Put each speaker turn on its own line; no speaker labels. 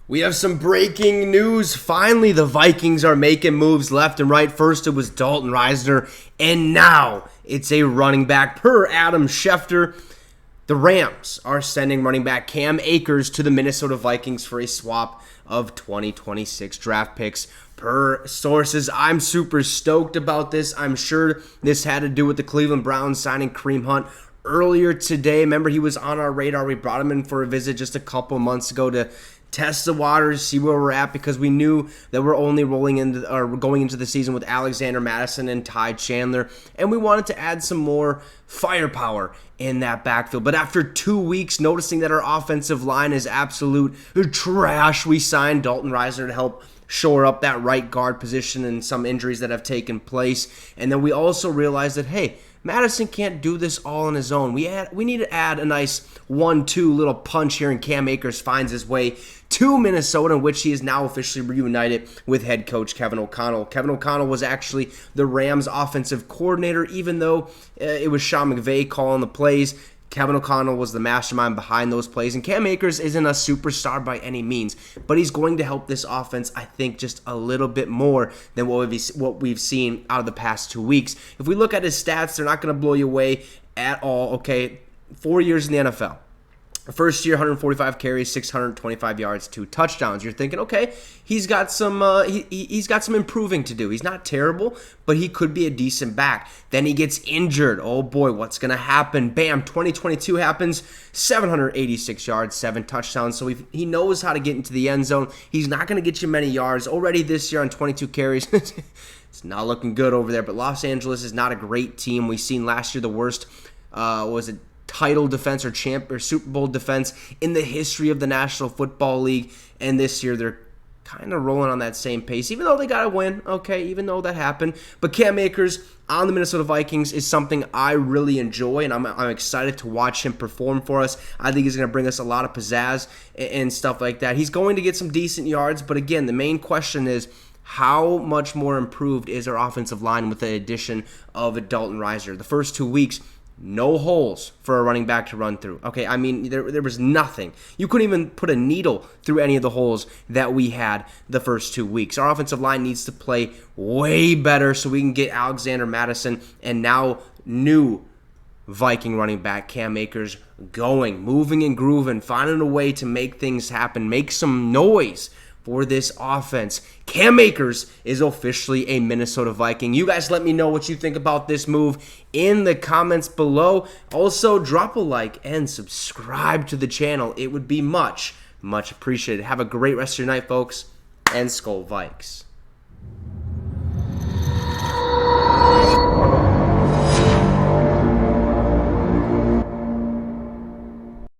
We have some breaking news. Finally, the Vikings are making moves left and right. First, it was Dalton Risner, and now it's a running back. Per Adam Schefter, the Rams are sending running back Cam Akers to the Minnesota Vikings for a swap of 2026 draft picks. Per sources, I'm super stoked about this. I'm sure this had to do with the Cleveland Browns signing Kareem Hunt earlier today. Remember, he was on our radar. We brought him in for a visit just a couple months ago to test the waters, see where we're at, because we knew that we're only going into the season with Alexander Mattison and Ty Chandler, and we wanted to add some more firepower in that backfield. But after 2 weeks, noticing that our offensive line is absolute trash, we signed Dalton Risner to help shore up that right guard position and some injuries that have taken place. And then we also realized that, hey, Mattison can't do this all on his own. We need to add a nice 1-2 little punch here, and Cam Akers finds his way to Minnesota, in which he is now officially reunited with head coach Kevin O'Connell. Kevin O'Connell was actually the Rams' offensive coordinator, even though it was Sean McVay calling the plays. Kevin O'Connell was the mastermind behind those plays, and Cam Akers isn't a superstar by any means, but he's going to help this offense, I think, just a little bit more than what we've seen out of the past 2 weeks. If we look at his stats, they're not going to blow you away at all, okay? 4 years in the NFL. First year, 145 carries, 625 yards, 2 touchdowns. You're thinking, okay, he's got some he's got some improving to do. He's not terrible, but he could be a decent back. Then he gets injured. Oh boy, what's going to happen? Bam, 2022 happens, 786 yards, 7 touchdowns. So he knows how to get into the end zone. He's not going to get you many yards. Already this year on 22 carries, it's not looking good over there. But Los Angeles is not a great team. We've seen last year the worst, title defense or Super Bowl defense in the history of the National Football League, and this year they're kind of rolling on that same pace, even though they got to win, okay, even though that happened. But Cam Akers on the Minnesota Vikings is something I really enjoy, and I'm excited to watch him perform for us. I think he's going to bring us a lot of pizzazz and stuff like that. He's going to get some decent yards, but again, the main question is, how much more improved is our offensive line with the addition of Dalton Risner? The first 2 weeks, no holes for a running back to run through. Okay, I mean, there was nothing. You couldn't even put a needle through any of the holes that we had the first 2 weeks. Our offensive line needs to play way better so we can get Alexander Mattison and now new Viking running back Cam Akers going, moving and grooving, finding a way to make things happen, make some noise for this offense. Cam Akers is officially a Minnesota Viking. You guys let me know what you think about this move in the comments below. Also, drop a like and subscribe to the channel. It would be much, much appreciated. Have a great rest of your night, folks, and Skol Vikes.